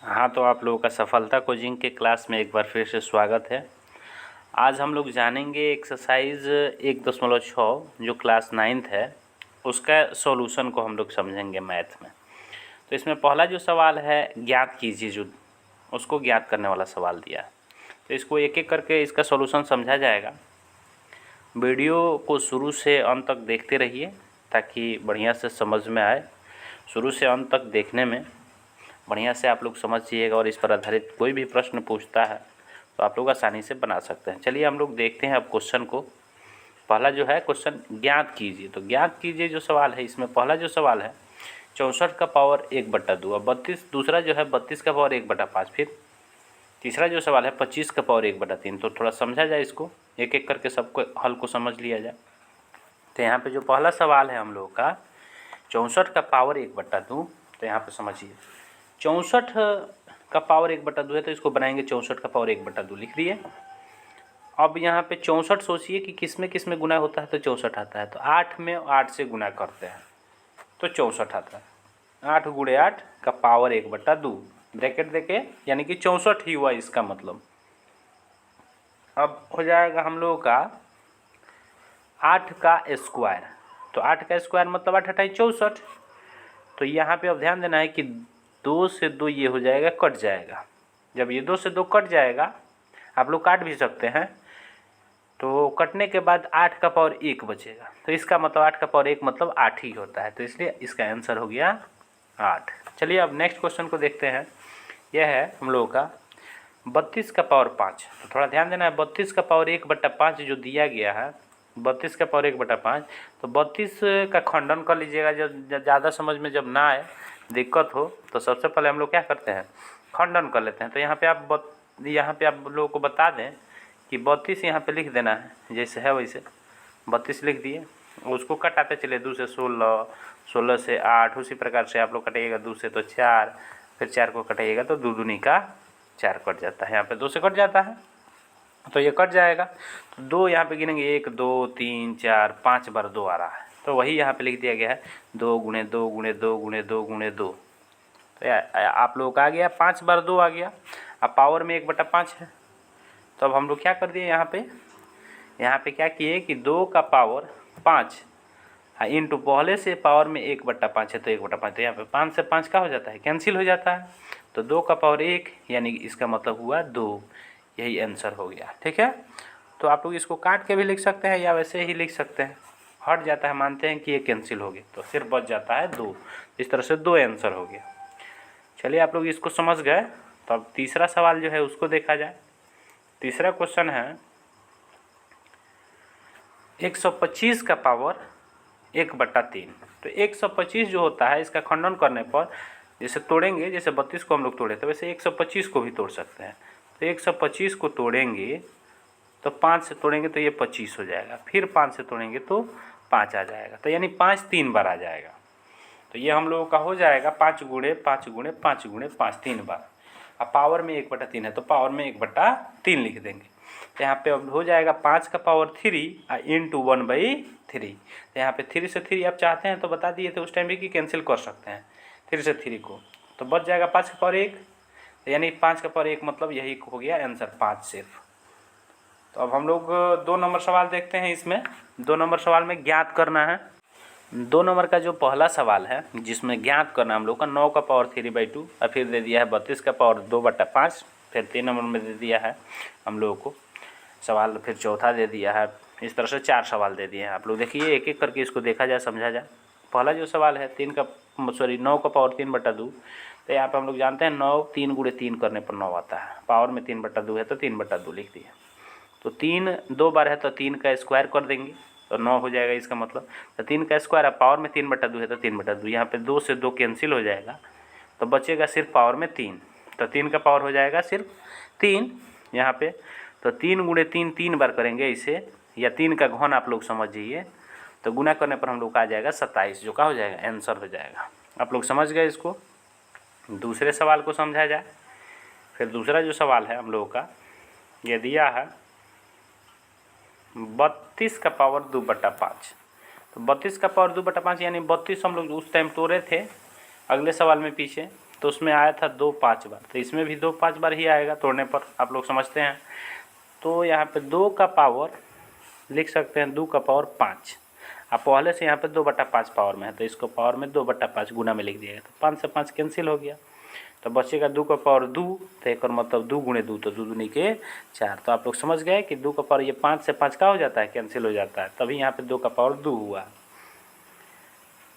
हाँ, तो आप लोगों का सफलता कोचिंग के क्लास में एक बार फिर से स्वागत है। आज हम लोग जानेंगे एक्सरसाइज 1.6 जो क्लास 9th है उसका सॉल्यूशन को हम लोग समझेंगे मैथ में। तो इसमें पहला जो सवाल है ज्ञात कीजिए, जो उसको ज्ञात करने वाला सवाल दिया है। तो इसको एक एक करके इसका सॉल्यूशन समझा जाएगा। वीडियो को शुरू से अंत तक देखते रहिए ताकि बढ़िया से समझ में आए। शुरू से अंत तक देखने में बढ़िया से आप लोग समझिएगा और इस पर आधारित कोई भी प्रश्न पूछता है तो आप लोग आसानी से बना सकते हैं। चलिए हम लोग देखते हैं अब क्वेश्चन को। पहला जो है क्वेश्चन ज्ञात कीजिए। तो ज्ञात कीजिए जो सवाल है, इसमें पहला जो सवाल है 64 का पावर 1/2। अब 32, दूसरा जो है 32 का पावर 1/5। फिर तीसरा जो सवाल है 25 का पावर 1/3। तो थोड़ा समझा जाए, इसको एक एक करके सबको हल को समझ लिया जाए। तो यहाँ पे जो पहला सवाल है हम लोग का 64 का पावर 1/2। तो यहाँ पे समझिए 64 का पावर 1/2 है तो इसको बनाएंगे 64 का पावर 1/2 लिख दिए। अब यहाँ पे 64 सोचिए कि किस में गुना होता है तो 64 आता है। तो 8 में 8 से गुना करते हैं तो 64 आता है। 8 गुणे 8 का पावर 1/2 ब्रैकेट देके, यानी कि 64 ही हुआ इसका मतलब। अब हो जाएगा हम लोगों का 8 का स्क्वायर। तो 8 का स्क्वायर मतलब 8 8 64। तो यहाँ पे अब ध्यान देना है कि 2 से 2 ये हो जाएगा, कट जाएगा। जब ये 2 से 2 कट जाएगा, आप लोग काट भी सकते हैं, तो कटने के बाद 8 का पावर 1 बचेगा। तो इसका मतलब 8 का पावर 1 मतलब 8 ही होता है। तो इसलिए इसका आंसर हो गया 8। चलिए अब नेक्स्ट क्वेश्चन को देखते हैं। यह है हम लोगों का 32 का पावर 5। तो थोड़ा ध्यान देना है, 32 का पावर 1/5 जो दिया गया है, 32 का पावर 1/5। तो 32 का खंडन कर लीजिएगा। जब ज़्यादा समझ में जब ना आए, दिक्कत हो, तो सबसे पहले हम लोग क्या करते हैं, खंडन कर लेते हैं। तो यहाँ पे आप लोगों को बता दें कि 32 यहाँ पे लिख देना है, जैसे है वैसे 32 लिख दिए। उसको कटाते चले, 2 से 16, 16 से 8, उसी प्रकार से आप लोग कटाइएगा। 2 से तो 4, फिर 4 को कटाइएगा तो 2 दूनी का 4 कट जाता है। यहाँ पे 2 से कट जाता है तो ये कट जाएगा। तो 2 यहाँ पे गिनेंगे, 1 2 3 4 5 बार 2 आ रहा है। तो वही यहाँ पे लिख दिया गया है 2 गुणे 2 गुणे 2 गुणे 2 गुणे 2। तो आप लोगों का आ गया 5 बार 2 आ गया। अब पावर में 1/5 है। तो अब हम लोग क्या कर दिए, यहाँ पे क्या किए कि 2 का पावर 5 इंटू पहले से पावर में 1/5 है तो 1/5। तो यहाँ पे 5 से 5 का हो जाता है, कैंसिल हो जाता है। तो 2 का पावर 1 यानी इसका मतलब हुआ 2। यही आंसर हो गया, ठीक है। तो आप लोग इसको काट के भी लिख सकते हैं या वैसे ही लिख सकते हैं। हट जाता है, मानते हैं कि ये कैंसिल हो गया तो सिर्फ बच जाता है 2। इस तरह से 2 आंसर हो गया। चलिए आप लोग इसको समझ गए। तो अब तीसरा सवाल जो है उसको देखा जाए। तीसरा क्वेश्चन है 125 का पावर 1/3। तो 125 जो होता है, इसका खंडन करने पर जैसे तोड़ेंगे, जैसे 32 को हम लोग तोड़े तो वैसे 125 को भी तोड़ सकते हैं। तो 125 को तोड़ेंगे तो 5 से तोड़ेंगे तो ये 25 हो जाएगा। फिर 5 से तोड़ेंगे तो 5 आ जाएगा। तो यानी 5 3 बार आ जाएगा। तो ये हम लोगों का हो जाएगा 5 गुणे 5 गुणे 5 गुणे 5 3 बार। अब पावर में 1/3 है तो पावर में 1/3 लिख देंगे। तो यहाँ पे अब हो जाएगा 5 का पावर 3 इंटू 1/3। तो यहाँ पे 3 से 3 आप चाहते हैं तो बता दिए थे उस टाइम भी कि कैंसिल कर सकते हैं 3 से 3 को। तो बच जाएगा 5 का पावर 1, यानी 5 का पावर 1 मतलब यही हो गया आंसर 5 सिर्फ। तो अब हम लोग 2 नंबर सवाल देखते हैं। इसमें 2 नंबर सवाल में ज्ञात करना है। 2 नंबर का जो पहला सवाल है जिसमें ज्ञात करना हम लोग का 9 का पावर 3/2 और फिर दे दिया है 32 का पावर 2/5। फिर 3 नंबर में दे दिया है हम लोगों को सवाल, फिर चौथा दे दिया है। इस तरह से 4 सवाल दे दिए हैं। आप लोग देखिए एक एक करके इसको देखा जाए, समझा जाए। पहला जो सवाल है 9 का पावर 3/2। तो यहाँ पर हम लोग जानते हैं 9 3 गुणे 3 करने पर 9 आता है। पावर में 3/2 है तो 3/2 लिख दिया। तो 3 2 बार है तो 3 का स्क्वायर कर देंगे तो 9 हो जाएगा इसका मतलब। तो 3 का स्क्वायर है, पावर में 3/2 है तो 3/2। यहाँ पे 2 से 2 कैंसिल हो जाएगा तो बचेगा सिर्फ पावर में 3। तो 3 का पावर हो जाएगा सिर्फ 3 यहाँ पे। तो 3 गुणे 3 3 बार करेंगे इसे, या 3 का घन आप लोग समझिए। तो गुना करने पर हम लोग का आ जाएगा 27, जो का हो जाएगा आंसर हो जाएगा। आप लोग समझ गए इसको। दूसरे सवाल को समझा जाए। फिर दूसरा जो सवाल है हम लोगों का ये दिया है 32 का पावर 2/5। तो 32 का पावर 2/5 यानी 32 हम लोग उस टाइम तोड़े थे अगले सवाल में पीछे। तो उसमें आया था 2 5 बार, तो इसमें भी 2 5 बार ही आएगा तोड़ने पर, आप लोग समझते हैं। तो यहाँ पे 2 का पावर लिख सकते हैं 2 का पावर 5। अब पहले से यहाँ पे 2/5 पावर में है, तो इसको पावर में 2/5 गुना में लिख दिया गया, तो 5 से 5 कैंसिल हो गया, तो बचेगा 2 का पावर 2, तो एक और मतलब 2 गुणे 2, तो 2 दूनी के 4। तो आप लोग समझ गए कि 2 का पावर ये 5 से 5 का हो जाता है, कैंसिल हो जाता है, तभी यहाँ पे 2 का पावर 2 हुआ।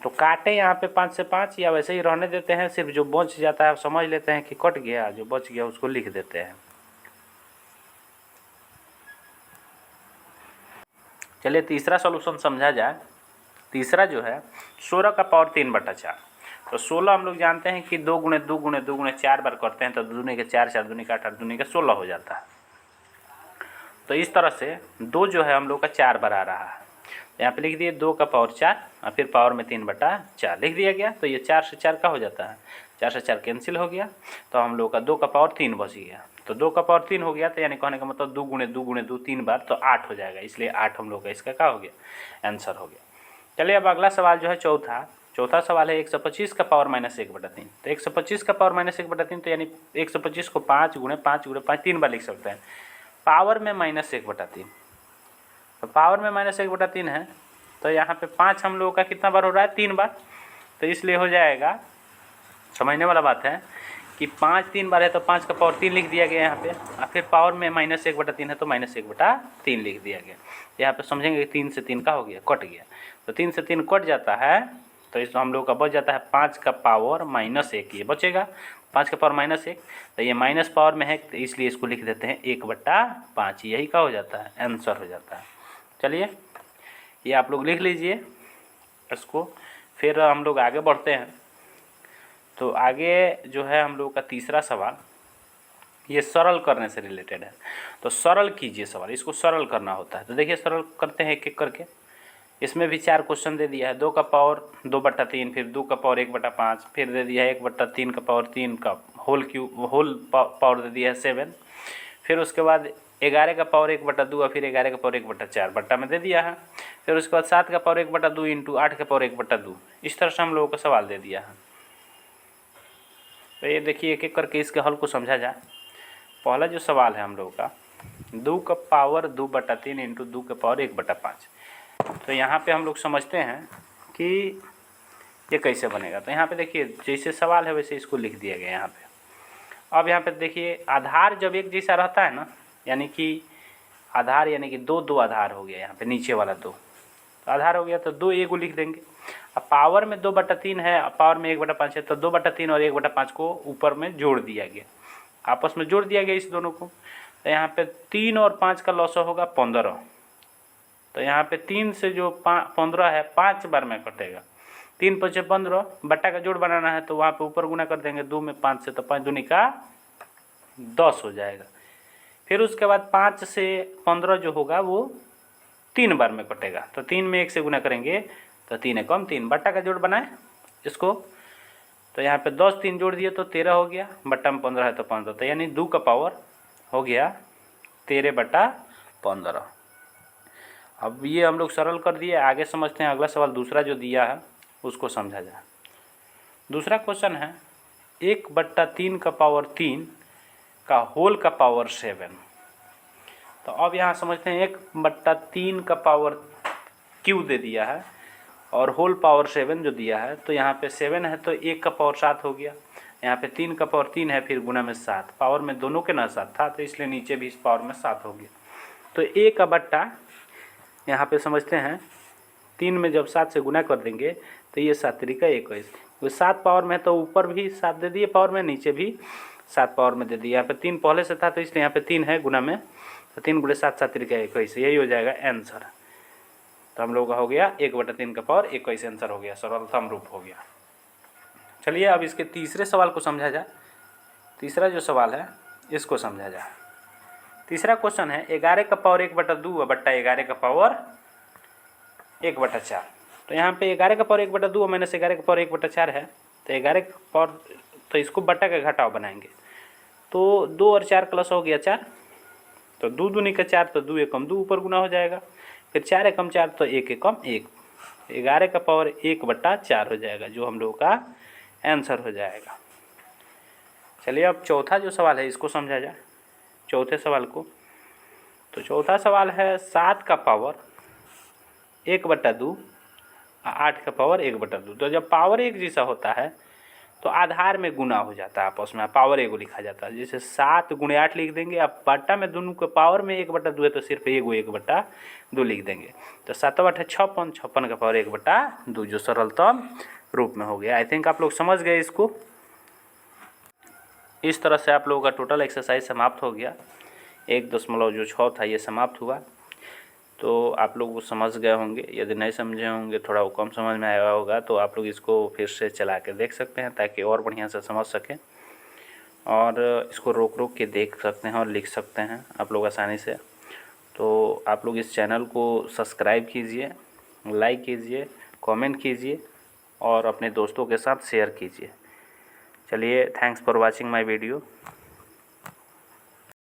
तो काटे यहाँ पे 5 से 5 या वैसे ही रहने देते हैं, सिर्फ जो बच जाता है समझ लेते हैं कि कट गया, जो बच गया उसको लिख देते हैं। चलिए तीसरा सॉल्यूशन समझा जाए। तीसरा जो है 16 का पावर 3/4। तो 16 हम लोग जानते हैं कि 2 गुणे 2 गुणे 2 गुणे 4 बार करते हैं, तो 2 दूनी के 4, 4 दूनी का 8, 8 दूनी का 16 हो जाता है। तो इस तरह से 2 जो है हम लोग का 4 बार आ रहा है, यहाँ पे लिख दिए 2 का पावर 4 और फिर पावर में 3/4 लिख दिया गया। तो ये 4 से 4 का हो जाता है, 4 से 4 कैंसिल हो गया, तो हम लोग का 2 का पावर 3 बच गया। तो 2 का पावर 3 हो गया, तो यानी कहने का मतलब 2 गुणे 2 गुणे 2 3 बार, तो 8 हो जाएगा, इसलिए 8 हम लोग का इसका क्या हो गया, आंसर हो गया। चलिए अब अगला सवाल जो है चौथा सवाल है 125 का पावर -1/3। तो 125 का पावर -1/3, तो यानी 125 को 5 गुणे 5 गुणे 5 3 बार लिख सकते हैं, पावर में -1/3। तो पावर में -1/3 है, तो यहाँ पे 5 हम लोगों का कितना बार हो रहा है, 3 बार, तो इसलिए हो जाएगा, समझने वाला बात है कि 5 3 बार है, तो 5 का पावर 3 लिख दिया गया यहाँ पे, और फिर पावर में -1/3 है, तो -1/3 लिख दिया गया। यहाँ पे समझेंगे कि 3 से 3 का हो गया, कट गया, तो 3 से 3 कट जाता है, तो इस हम लोग का बच जाता है 5 का पावर -1, ये बचेगा 5 का पावर -1, तो ये माइनस पावर में है, तो इसलिए इसको लिख देते हैं 1/5, यही का हो जाता है, आंसर हो जाता है। चलिए ये आप लोग लिख लीजिए इसको, फिर हम लोग आगे बढ़ते हैं। तो आगे जो है हम लोग का तीसरा सवाल, ये सरल करने से रिलेटेड है। तो सरल कीजिए सवाल, इसको सरल करना होता है। तो देखिए सरल करते हैं एक एक करके। इसमें भी 4 क्वेश्चन दे दिया है, 2 का पावर 2/3, फिर 2 का पावर 1/5, फिर दे दिया है 1/3 का पावर 3 का होल पावर दे दिया है 7, फिर उसके बाद 11 का पावर 1/2 और फिर 11 का पावर 1/4 बट्टा में दे दिया है, फिर उसके बाद 7 का पावर 1/2 इंटू 8 का पावर 1/2, इस तरह से हम लोगों को सवाल दे दिया है। तो ये देखिए एक एक करके इसके हल को समझा जाए। पहला जो सवाल है हम लोगों का, 2 का पावर 2/3 इंटू 2 का पावर 1/5। तो यहाँ पे हम लोग समझते हैं कि ये कैसे बनेगा। तो यहाँ पे देखिए जैसे सवाल है वैसे इसको लिख दिया गया यहाँ पे। अब यहाँ पे देखिए आधार जब एक जैसा रहता है ना, यानी कि आधार यानी कि 2 2 आधार हो गया, यहाँ पे नीचे वाला 2 तो आधार हो गया, तो 2 एगो लिख देंगे। अब पावर में 2/3 है, पावर में 1/5 है, तो 2/3 और 1/5 को ऊपर में जोड़ दिया गया, आपस में जोड़ दिया गया इस दोनों को। तो यहाँ पे 3 और 5 का लॉस होगा 15। तो यहाँ पे 3 से जो 15 है 5 बार में कटेगा, 3 5 15, बट्टा का जोड़ बनाना है तो वहाँ पे ऊपर गुना कर देंगे 2 में 5 से, तो 5 दूनी का 10 हो जाएगा। फिर उसके बाद 5 से 15 जो होगा वो 3 बार में कटेगा, तो 3 में 1 से गुना करेंगे तो 3 एकम 3, बट्टा का जोड़ बनाए इसको। तो यहाँ पे 10 3 जोड़ दिए तो 13 हो गया, बट्टा में 15 है तो 15, तो यानी 2 का पावर हो गया 13/15। अब ये हम लोग सरल कर दिए, आगे समझते हैं अगला सवाल दूसरा जो दिया है उसको समझा जाए। दूसरा क्वेश्चन है 1/3 का पावर 3 का होल का पावर 7। तो अब यहाँ समझते हैं 1/3 का पावर क्यू दे दिया है और होल पावर 7 जो दिया है, तो यहाँ पे 7 है तो 1 का पावर 7 हो गया, यहाँ पे 3 का पावर 3 है, फिर गुना में 7, पावर में दोनों के ना 7 था, तो इसलिए नीचे भी इस पावर में 7 हो गया। तो 1 का बट्टा यहाँ पे समझते हैं 3 में जब 7 से गुना कर देंगे तो ये 7 3 21, वो 7 पावर में है तो ऊपर भी 7 दे दिए पावर में, नीचे भी 7 पावर में दे दिए। यहाँ पे 3 पहले से था तो इसलिए यहाँ पे 3 है गुना में, तो 3 गुणे 7 7 3 21, यही हो जाएगा आंसर। तो हम लोग का हो गया 1/3 का पावर 21 आंसर हो गया, सरलतम रूप हो गया। चलिए अब इसके तीसरे सवाल को समझा जाए। तीसरा जो सवाल है इसको समझा जाए। तीसरा क्वेश्चन है 11 का पावर 1/2 बट्टा 11 का पावर 1/4। तो यहाँ पे 11 का पावर 1/2 और माइनस 11 का पावर 1/4 है, तो 11 का पावर, तो इसको बट्टा का घटाव बनाएंगे, तो 2 और 4 प्लस हो गया 4, तो 2 दूनी का 4, तो 2 एकम 2 ऊपर गुना हो जाएगा, फिर 4 एकम 4 तो 1 एकम 1, 11 का पावर 1/4 हो जाएगा, जो हम लोगों का आंसर हो जाएगा। चलिए अब चौथा जो सवाल है इसको समझा जाए, चौथे सवाल को। तो चौथा सवाल है 7 का पावर 1/2, 8 का पावर 1/2। तो जब पावर एक जैसा होता है तो आधार में गुना हो जाता है आपस में, पावर एगो लिखा जाता है। जैसे 7 × 8 लिख देंगे, अब बट्टा में दोनों के पावर में 1/2 है तो सिर्फ एगो 1/2 लिख देंगे। तो 7/8 56, 56 का पावर 1/2 जो सरलतम रूप में हो गया। आई थिंक आप लोग समझ गए इसको। इस तरह से आप लोगों का टोटल एक्सरसाइज समाप्त हो गया। 1.6 था ये समाप्त हुआ। तो आप लोग वो समझ गए होंगे। यदि नहीं समझे होंगे, थोड़ा वो कम समझ में आया होगा, तो आप लोग इसको फिर से चला के देख सकते हैं ताकि और बढ़िया से समझ सकें। और इसको रोक रोक के देख सकते हैं और लिख सकते हैं आप लोग आसानी से। तो आप लोग इस चैनल को सब्सक्राइब कीजिए, लाइक कीजिए, कमेंट कीजिए और अपने दोस्तों के साथ शेयर कीजिए। चलिए, thanks for watching my video.